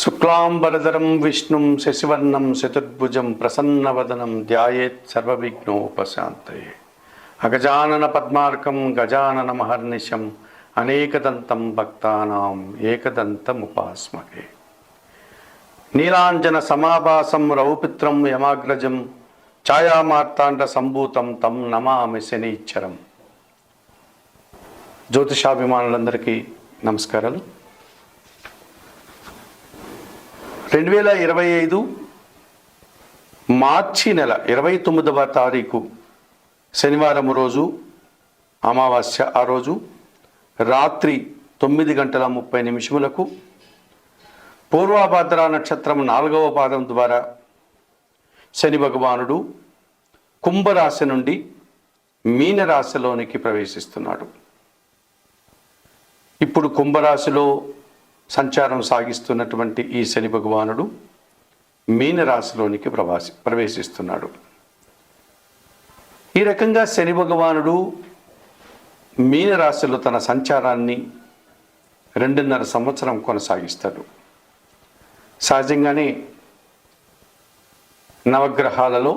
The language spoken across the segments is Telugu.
శుక్లాంబరధరం విష్ణుం శశివర్ణం చతుర్భుజం ప్రసన్నవదనం ధ్యాయేత్ సర్వవిఘ్నోపశాంతయే. అగజానన పద్మార్కం గజానన మహర్నిశం అనేకదంతం భక్తానాం ఏకదంతముపాస్మహే. నీలాంజన సమాభాసం రౌపిత్రం యమాగ్రజం ఛాయామార్తాండ సంభూతం తం నమామి శనీశ్వరం. జ్యోతిషాభిమానులందరికీ నమస్కారాలు. 2025 మార్చి నెల 29వ తారీఖు శనివారం రోజు అమావాస్య. ఆ రోజు రాత్రి 9:30 పూర్వాభాద్ర నక్షత్రం 4వ పాదం ద్వారా శని భగవానుడు కుంభరాశి నుండి మీనరాశిలోనికి ప్రవేశిస్తున్నాడు. ఇప్పుడు కుంభరాశిలో సంచారం సాగిస్తున్నటువంటి ఈ శని భగవానుడు మీనరాశిలోనికి ప్రవేశిస్తున్నాడు. ఈ రకంగా శని భగవానుడు మీనరాశిలో తన సంచారాన్ని 2.5 సంవత్సరం కొనసాగిస్తాడు. సహజంగానే నవగ్రహాలలో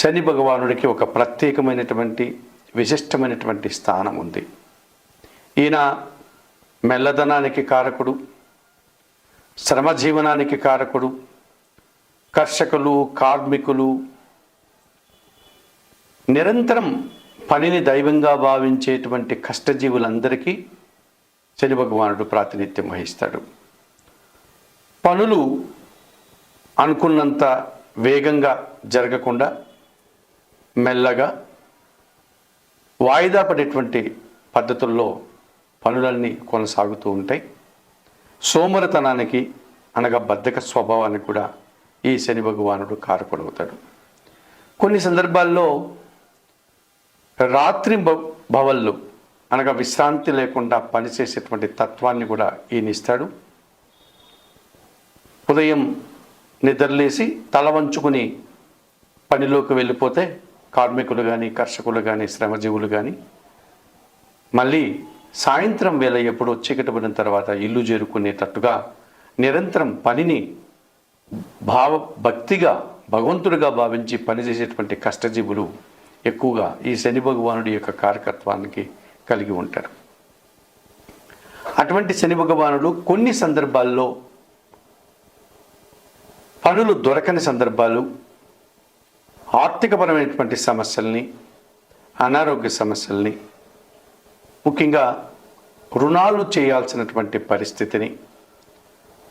శని భగవానుడికి ఒక ప్రత్యేకమైనటువంటి విశిష్టమైనటువంటి స్థానం ఉంది. ఈయన మెల్లదనానికి కారకుడు, శ్రమజీవనానికి కారకుడు, కర్షకులు, కార్మికులు, నిరంతరం పనిని దైవంగా భావించేటువంటి కష్టజీవులందరికీ శని భగవానుడు ప్రాతినిధ్యం వహిస్తాడు. పనులు అనుకున్నంత వేగంగా జరగకుండా మెల్లగా వాయిదా పడేటువంటి పద్ధతుల్లో పనులన్నీ కొనసాగుతూ ఉంటాయి. సోమరితనానికి అనగా బద్ధక స్వభావానికి కూడా ఈ శని భగవానుడు కారకుడవుతాడు. కొన్ని సందర్భాల్లో రాత్రి భవళ్ళు అనగా విశ్రాంతి లేకుండా పనిచేసేటువంటి తత్వాన్ని కూడా ఈయనిస్తాడు. ఉదయం నిద్రలేసి తల వంచుకుని పనిలోకి వెళ్ళిపోతే కార్మికులు కానీ, కర్షకులు కానీ, శ్రమజీవులు కానీ మళ్ళీ సాయంత్రం వేళ ఎప్పుడో చీకటి పడిన తర్వాత ఇల్లు చేరుకునేటట్టుగా నిరంతరం పనిని భక్తిగా భగవంతుడిగా భావించి పనిచేసేటువంటి కష్టజీవులు ఎక్కువగా ఈ శని భగవానుడి యొక్క కారకత్వానికి కలిగి ఉంటారు. అటువంటి శని భగవానుడు కొన్ని సందర్భాల్లో పనులు దొరకని సందర్భాలు, ఆర్థికపరమైనటువంటి సమస్యల్ని, అనారోగ్య సమస్యల్ని, ముఖ్యంగా రుణాలు చేయాల్సినటువంటి పరిస్థితిని,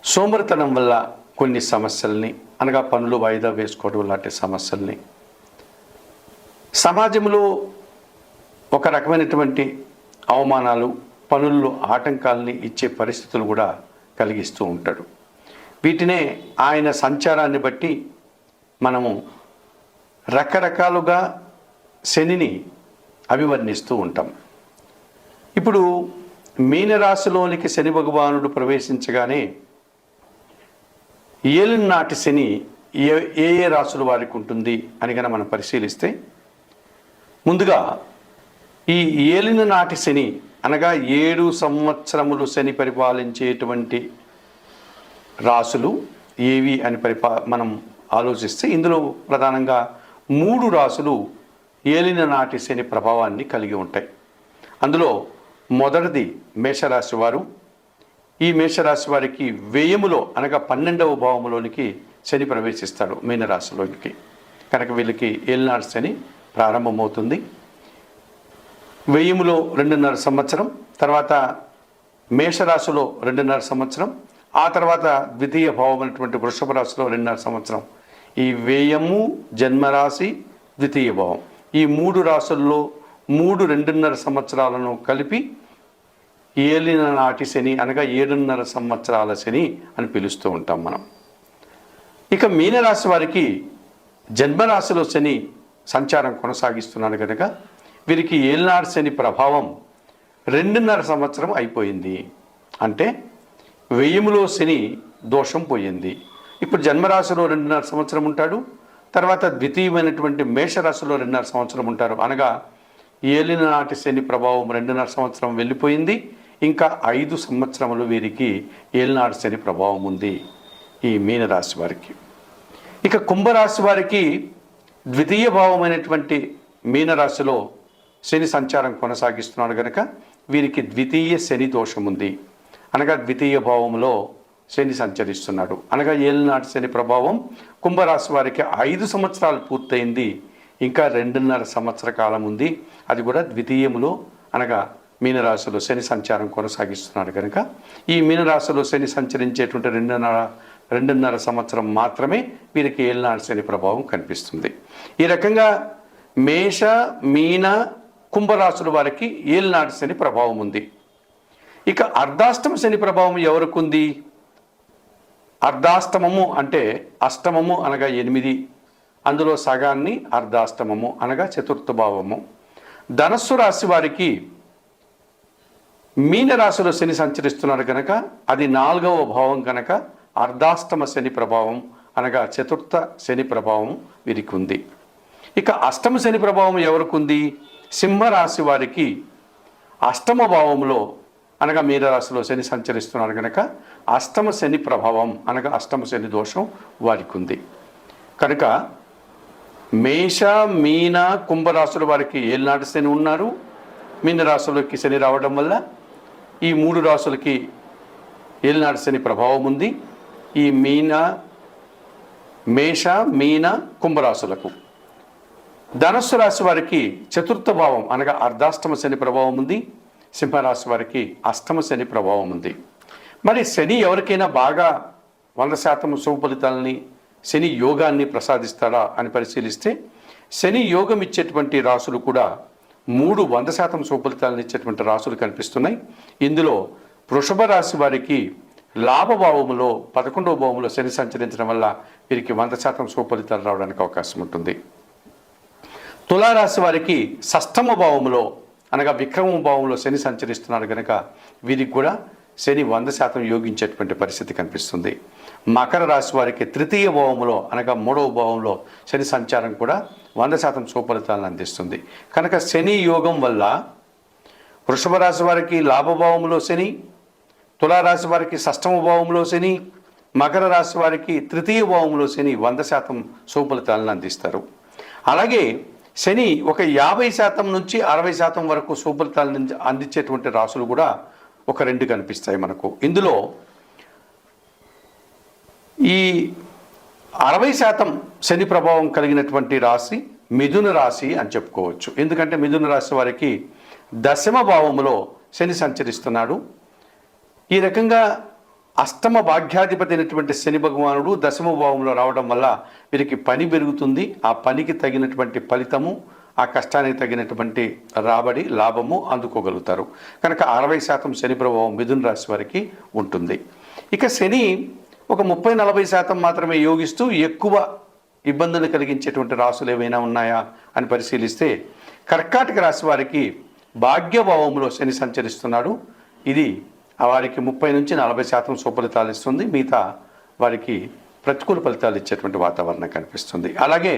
సోమరితనం వల్ల కొన్ని సమస్యల్ని అనగా పనులు వాయిదా వేసుకోవడం లాంటి సమస్యల్ని, సమాజంలో ఒక రకమైనటువంటి అవమానాలు, పనుల్లో ఆటంకాలని ఇచ్చే పరిస్థితులు కూడా కలిగిస్తూ ఉంటాడు. వీటినే ఆయన సంచారాన్ని బట్టి మనము రకరకాలుగా శనిని అభివర్ణిస్తూ ఉంటాం. ఇప్పుడు మీనరాశిలోనికి శని భగవానుడు ప్రవేశించగానే ఏలినాటి శని ఏ రాశుల వారికి ఉంటుంది అని కనుక మనం పరిశీలిస్తే, ముందుగా ఈ ఏలిన నాటి శని అనగా 7 సంవత్సరములు శని పరిపాలించేటువంటి రాశులు ఏవి అని మనం ఆలోచిస్తే, ఇందులో ప్రధానంగా 3 రాశులు ఏలిన నాటి శని ప్రభావాన్ని కలిగి ఉంటాయి. అందులో మొదటిది మేషరాశి వారు. ఈ మేషరాశి వారికి వ్యయములో అనగా 12వ భావములోనికి శని ప్రవేశిస్తాడు మీనరాశిలోనికి. కనుక వీళ్ళకి ఏలినాటి శని ప్రారంభమవుతుంది. వ్యయములో 2.5 సంవత్సరం, తర్వాత మేషరాశిలో 2.5 సంవత్సరం, ఆ తర్వాత ద్వితీయ భావం అనేటువంటి వృషభ రాశిలో 2.5 సంవత్సరం. ఈ వ్యయము, జన్మరాశి, ద్వితీయ భావం, ఈ 3 రాశుల్లో 2.5 సంవత్సరాలను కలిపి ఏలిన నాటి శని అనగా 7.5 సంవత్సరాల శని అని పిలుస్తూ ఉంటాం మనం. ఇక మీనరాశి వారికి జన్మరాశిలో శని సంచారం కొనసాగిస్తున్నాడు కనుక వీరికి ఏలినాటి శని ప్రభావం 2.5 సంవత్సరం అయిపోయింది. అంటే వ్యయములో శని దోషం పోయింది. ఇప్పుడు జన్మరాశిలో 2.5 సంవత్సరం ఉంటాడు, తర్వాత ద్వితీయమైనటువంటి మేషరాశిలో 2.5 సంవత్సరం ఉంటారు. అనగా ఏలిన నాటి శని ప్రభావం 2.5 సంవత్సరం వెళ్ళిపోయింది. ఇంకా 5 సంవత్సరములు వీరికి ఏలినాడు శని ప్రభావం ఉంది ఈ మీనరాశి వారికి. ఇక కుంభరాశి వారికి ద్వితీయ భావమైనటువంటి మీనరాశిలో శని సంచారం కొనసాగిస్తున్నాడు కనుక వీరికి ద్వితీయ శని దోషం ఉంది. అనగా ద్వితీయ భావంలో శని సంచరిస్తున్నాడు, అనగా ఏలినాటి శని ప్రభావం కుంభరాశి వారికి 5 సంవత్సరాలు పూర్తయింది. ఇంకా 2.5 సంవత్సర కాలం ఉంది. అది కూడా ద్వితీయములో అనగా మీనరాశిలో శని సంచారం కొనసాగిస్తున్నాడు కనుక ఈ మీనరాశిలో శని సంచరించేటువంటి 2.5 సంవత్సరం మాత్రమే వీరికి ఏలినాటి శని ప్రభావం కనిపిస్తుంది. ఈ రకంగా మేష మీన కుంభరాశుల వారికి ఏలినాటి శని ప్రభావం ఉంది. ఇక అర్ధాష్టమ శని ప్రభావం ఎవరికి ఉంది? అర్ధాష్టమము అంటే అష్టమము అనగా 8, అందులో సగాన్ని అర్ధాష్టమము అనగా చతుర్థ భావము. ధనస్సు రాశి వారికి మీనరాశిలో శని సంచరిస్తున్నాడు కనుక అది 4వ భావం కనుక అర్ధాష్టమ శని ప్రభావం అనగా చతుర్థ శని ప్రభావం వీరికి ఉంది. ఇక అష్టమ శని ప్రభావం ఎవరికి ఉంది? సింహరాశి వారికి అష్టమ భావంలో అనగా మీనరాశిలో శని సంచరిస్తున్నాడు కనుక అష్టమ శని ప్రభావం అనగా అష్టమ శని దోషం వారికి ఉంది. కనుక మేష మీన కుంభరాశుల వారికి ఏలినాటి శని ఉన్నారు. మీనరాశులకి శని రావడం వల్ల ఈ 3 రాశులకి ఏలినాటి శని ప్రభావం ఉంది. ఈ మేష మీన కుంభరాశులకు. ధనస్సు రాశి వారికి చతుర్థ భావం అనగా అర్ధాష్టమ శని ప్రభావం ఉంది. సింహరాశి వారికి అష్టమ శని ప్రభావం ఉంది. మరి శని ఎవరికైనా బాగా 100% శుభ ఫలితాలని శని యోగాన్ని ప్రసాదిస్తాడా అని పరిశీలిస్తే శని యోగం ఇచ్చేటువంటి రాశులు కూడా 100% శుభ ఫలితాలను ఇచ్చేటువంటి రాశులు కనిపిస్తున్నాయి. ఇందులో వృషభ రాశి వారికి లాభభావములో 11వ భావంలో శని సంచరించడం వల్ల వీరికి 100% శుభ ఫలితాలు రావడానికి అవకాశం ఉంటుంది. తులారాశి వారికి షష్ఠమ భావంలో అనగా విక్రమ భావంలో శని సంచరిస్తున్నాడు కనుక వీరికి కూడా శని 100% యోగించేటువంటి పరిస్థితి కనిపిస్తుంది. మకర రాశి వారికి తృతీయ భావంలో అనగా 3వ భావంలో శని సంచారం కూడా 100% శుభ ఫలితాలను అందిస్తుంది. కనుక శని యోగం వల్ల వృషభ రాశి వారికి లాభభావంలో శని, తులారాశి వారికి షష్ఠమ భావంలో శని, మకర రాశి వారికి తృతీయ భావంలో శని 100% శుభ ఫలితాలను అందిస్తారు. అలాగే శని ఒక 50% నుంచి 60% వరకు శుభ ఫలితాలను అందించేటువంటి రాశులు కూడా ఒక 2 కనిపిస్తాయి మనకు. ఇందులో ఈ 60% శని ప్రభావం కలిగినటువంటి రాశి మిథున రాశి అని చెప్పుకోవచ్చు. ఎందుకంటే మిథున రాశి వారికి 10వ భావంలో శని సంచరిస్తున్నాడు. ఈ రకంగా అష్టమ భాగ్యాధిపతి అయినటువంటి శని భగవానుడు 10వ భావంలో రావడం వల్ల వీరికి పని పెరుగుతుంది. ఆ పనికి తగినటువంటి ఫలితము, ఆ కష్టానికి తగినటువంటి రాబడి లాభము అందుకోగలుగుతారు. కనుక 60% శని ప్రభావం మిథున రాశి వారికి ఉంటుంది. ఇక శని ఒక 30-40% మాత్రమే యోగిస్తూ ఎక్కువ ఇబ్బందులు కలిగించేటువంటి రాశులు ఏవైనా ఉన్నాయా అని పరిశీలిస్తే కర్కాటక రాశి వారికి భాగ్యభావంలో శని సంచరిస్తున్నాడు. ఇది వారికి 30-40% శుభ ఫలితాలు ఇస్తుంది. మిగతా వారికి ప్రతికూల ఫలితాలు ఇచ్చేటువంటి వాతావరణం కనిపిస్తుంది. అలాగే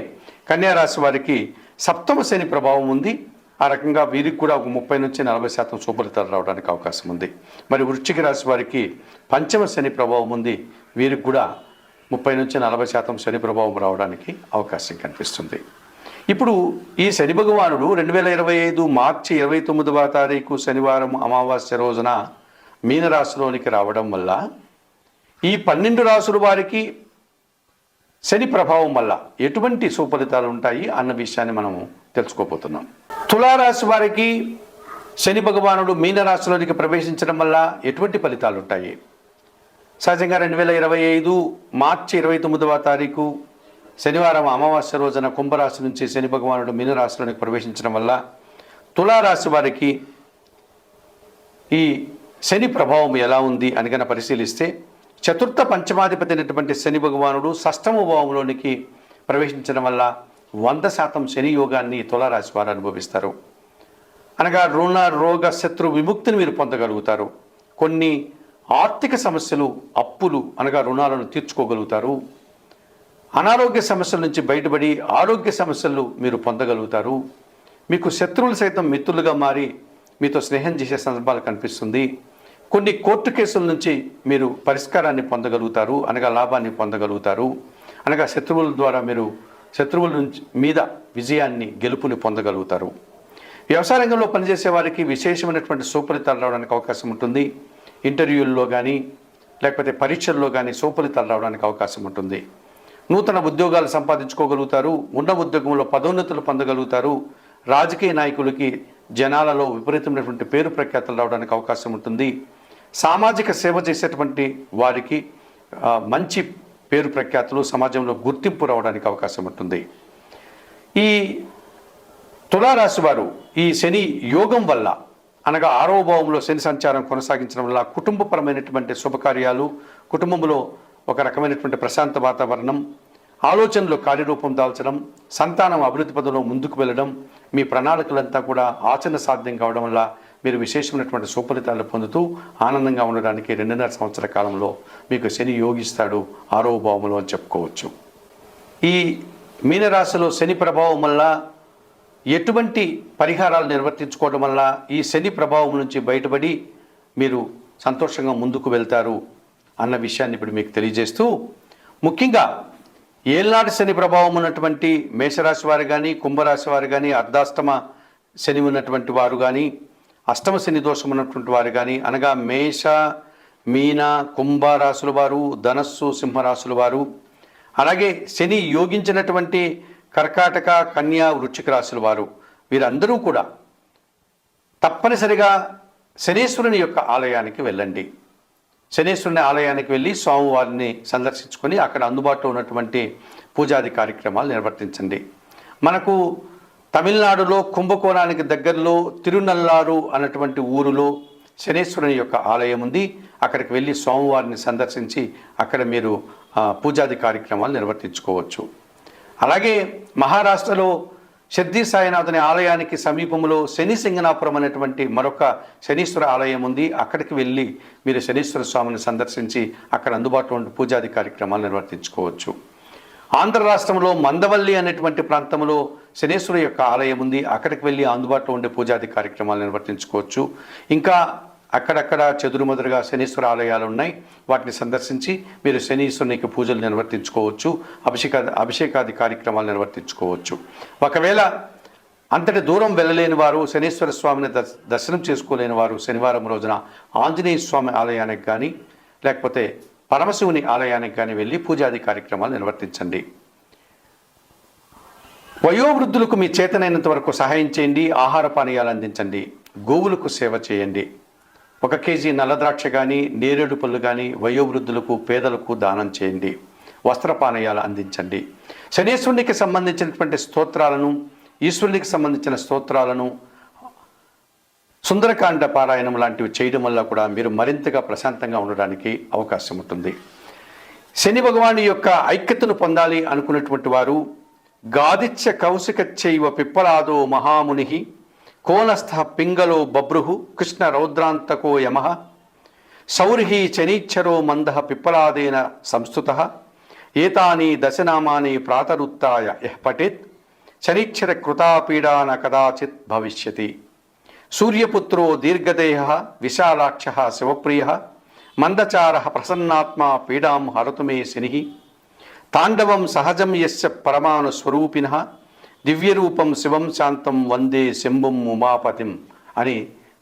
కన్యా రాశి వారికి సప్తమ శని ప్రభావం ఉంది. ఆ రకంగా వీరికి కూడా ఒక 30-40% శుభ ఫలితాలు రావడానికి అవకాశం ఉంది. మరి వృశ్చిక రాశి వారికి పంచమ శని ప్రభావం ఉంది. వీరికి కూడా 30-40% శని ప్రభావం రావడానికి అవకాశం కనిపిస్తుంది. ఇప్పుడు ఈ శని భగవానుడు 2025 మార్చి 29వ తారీఖు శనివారం అమావాస్య రోజున మీనరాశిలోనికి రావడం వల్ల ఈ 12 రాశుల వారికి శని ప్రభావం వల్ల ఎటువంటి సుఫలితాలు ఉంటాయి అన్న విషయాన్ని మనము తెలుసుకోబోతున్నాం. తులారాశి వారికి శని భగవానుడు మీనరాశిలోనికి ప్రవేశించడం వల్ల ఎటువంటి ఫలితాలు ఉంటాయి? సహజంగా 2025 మార్చి 29వ తారీఖు శనివారం అమావాస్య రోజున కుంభరాశి నుంచి శని భగవానుడు మీనరాశిలోనికి ప్రవేశించడం వల్ల తులారాశి వారికి ఈ శని ప్రభావం ఎలా ఉంది అని కనుక పరిశీలిస్తే చతుర్థ పంచమాధిపతి అయినటువంటి శని భగవానుడు షష్ఠమ భావంలోనికి ప్రవేశించడం వల్ల 100% శని యోగాన్ని తులారాశి వారు అనుభవిస్తారు. అనగా రుణ రోగ శత్రు విముక్తిని మీరు పొందగలుగుతారు. కొన్ని ఆర్థిక సమస్యలు, అప్పులు అనగా రుణాలను తీర్చుకోగలుగుతారు. అనారోగ్య సమస్యల నుంచి బయటపడి ఆరోగ్య సమస్యలు మీరు పొందగలుగుతారు. మీకు శత్రువులు సైతం మిత్రులుగా మారి మీతో స్నేహం చేసే సందర్భాలు కనిపిస్తుంది. కొన్ని కోర్టు కేసుల నుంచి మీరు పరిష్కారాన్ని పొందగలుగుతారు, అనగా లాభాన్ని పొందగలుగుతారు, అనగా శత్రువుల నుంచి మీద విజయాన్ని గెలుపుని పొందగలుగుతారు. వ్యవసాయ రంగంలో పనిచేసే వారికి విశేషమైనటువంటి సుఫలితాలు రావడానికి అవకాశం ఉంటుంది. ఇంటర్వ్యూల్లో కానీ లేకపోతే పరీక్షల్లో కానీ సుఫలితాలు రావడానికి అవకాశం ఉంటుంది. నూతన ఉద్యోగాలు సంపాదించుకోగలుగుతారు, ఉన్న ఉద్యోగంలో పదోన్నతులు పొందగలుగుతారు. రాజకీయ నాయకులకి జనాలలో విపరీతమైనటువంటి పేరు ప్రఖ్యాతలు రావడానికి అవకాశం ఉంటుంది. సామాజిక సేవ చేసేటువంటి వారికి మంచి పేరు ప్రఖ్యాతులు, సమాజంలో గుర్తింపు రావడానికి అవకాశం ఉంటుంది. ఈ తులారాశి వారు ఈ శని యోగం వల్ల, అనగా 6వ భావంలో శని సంచారం కొనసాగించడం వల్ల కుటుంబపరమైనటువంటి శుభకార్యాలు, కుటుంబంలో ఒక రకమైనటువంటి ప్రశాంత వాతావరణం, ఆలోచనలు కార్యరూపం దాల్చడం, సంతానం అభివృద్ధి పదంలో ముందుకు వెళ్ళడం, మీ ప్రణాళికలంతా కూడా ఆచరణ సాధ్యం కావడం వల్ల మీరు విశేషమైనటువంటి సుఫలితాలు పొందుతూ ఆనందంగా ఉండడానికి 2.5 సంవత్సర కాలంలో మీకు శని యోగిస్తాడు 6వ భావంలో అని చెప్పుకోవచ్చు. ఈ మీనరాశిలో శని ప్రభావం వల్ల ఎటువంటి పరిహారాలు నిర్వర్తించుకోవడం వల్ల ఈ శని ప్రభావం నుంచి బయటపడి మీరు సంతోషంగా ముందుకు వెళ్తారు అన్న విషయాన్ని ఇప్పుడు మీకు తెలియజేస్తూ, ముఖ్యంగా ఏళ్ళనాటి శని ప్రభావం ఉన్నటువంటి మేషరాశి వారు కానీ, కుంభరాశి వారు కానీ, అర్ధాష్టమ శని ఉన్నటువంటి వారు కానీ, అష్టమ శని దోషం ఉన్నటువంటి వారు కానీ, అనగా మేష, మీన, కుంభరాశుల వారు, ధనస్సు, సింహరాశుల వారు, అలాగే శని యోగించినటువంటి కర్కాటక, కన్యా, వృశ్చిక రాశుల వారు, వీరందరూ కూడా తప్పనిసరిగా శనీశ్వరుని యొక్క ఆలయానికి వెళ్ళండి. శనీశ్వరుని ఆలయానికి వెళ్ళి స్వామివారిని సందర్శించుకొని అక్కడ అందుబాటులో ఉన్నటువంటి పూజాది కార్యక్రమాలు నిర్వర్తించండి. మనకు తమిళనాడులో కుంభకోణానికి దగ్గరలో తిరునల్లారు అన్నటువంటి ఊరిలో శనీశ్వరుని యొక్క ఆలయం ఉంది. అక్కడికి వెళ్ళి స్వామివారిని సందర్శించి అక్కడ మీరు పూజాది కార్యక్రమాలు నిర్వర్తించుకోవచ్చు. అలాగే మహారాష్ట్రలో షిర్డీ సాయినాథుని ఆలయానికి సమీపంలో శని సింగనాపురం అనేటువంటి మరొక శనీశ్వర ఆలయం ఉంది. అక్కడికి వెళ్ళి మీరు శనీశ్వర స్వామిని సందర్శించి అక్కడ అందుబాటులో ఉండే పూజాది కార్యక్రమాలు నిర్వర్తించుకోవచ్చు. ఆంధ్ర రాష్ట్రంలో మందవల్లి అనేటువంటి ప్రాంతంలో శనీశ్వర యొక్క ఆలయం ఉంది. అక్కడికి వెళ్ళి అందుబాటులో ఉండే పూజాది కార్యక్రమాలు నిర్వర్తించుకోవచ్చు. ఇంకా అక్కడక్కడ చెదురుమదురుగా శనీశ్వర ఆలయాలు ఉన్నాయి. వాటిని సందర్శించి మీరు శనీశ్వరునికి పూజలు నిర్వర్తించుకోవచ్చు, అభిషేకాది కార్యక్రమాలు నిర్వర్తించుకోవచ్చు. ఒకవేళ అంతటి దూరం వెళ్ళలేని వారు, శనీశ్వర స్వామిని దర్శనం చేసుకోలేని వారు శనివారం రోజున ఆంజనేయ స్వామి ఆలయానికి కానీ లేకపోతే పరమశివుని ఆలయానికి కానీ వెళ్ళి పూజాది కార్యక్రమాలు నిర్వర్తించండి. వయోవృద్ధులకు మీ చేతనైనంత వరకు సహాయం చేయండి. ఆహార పానీయాలు అందించండి. గోవులకు సేవ చేయండి. 1 కేజీ నల్లద్రాక్ష కానీ, నేరేడు పళ్ళు కానీ వయోవృద్ధులకు, పేదలకు దానం చేయండి. వస్త్రపానీయాలు అందించండి. శనీశ్వరునికి సంబంధించినటువంటి స్తోత్రాలను, ఈశ్వరునికి సంబంధించిన స్తోత్రాలను, సుందరకాండ పారాయణం లాంటివి చేయడం వల్ల కూడా మీరు మరింతగా ప్రశాంతంగా ఉండడానికి అవకాశం ఉంటుంది. శని భగవాను యొక్క ఐక్యతను పొందాలి అనుకున్నటువంటి వారు గాదిత్య కౌశికచ్చైవ పిప్పలాదో మహాముని కోనస్థ పింగళో బభ్రుః కృష్ణ రౌద్రాంతకో యమః సౌర్హి శనీచ్చరో మందః పిప్పలాదేన సంస్థుతః ఏతాని దశనామాని ప్రాతరుత్తాయ యః పఠేత్ శనీచ్చర కృతాపీడా న కదాచిత్ భవిష్యతి. సూర్యపుత్రో దీర్ఘదేహః విశాలాక్షః శివప్రియః మందచారః ప్రసన్నాత్మా పీడాం హరతు మే శనిః తాండవం సహజం యస్య పరమాణు స్వరూపిణః దివ్యరూపం శివం శాంతం వందే శంభుం ఉమాపతిం అని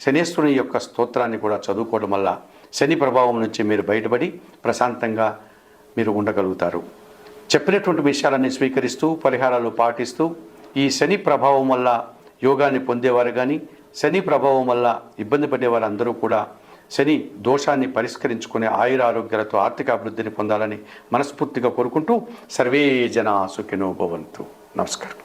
శనీశ్వరుని యొక్క స్తోత్రాన్ని కూడా చదువుకోవడం వల్ల శని ప్రభావం నుంచి మీరు బయటపడి ప్రశాంతంగా మీరు ఉండగలుగుతారు. చెప్పినటువంటి విషయాలన్నీ స్వీకరిస్తూ పరిహారాలు పాటిస్తూ ఈ శని ప్రభావం వల్ల యోగాన్ని పొందేవారు కానీ, శని ప్రభావం వల్ల ఇబ్బంది పడేవారు అందరూ కూడా శని దోషాన్ని పరిష్కరించుకునే ఆయురారోగ్యాలతో ఆర్థిక అభివృద్ధిని పొందాలని మనస్ఫూర్తిగా కోరుకుంటూ సర్వే జనా సుఖినో భవంతు. నమస్కారం.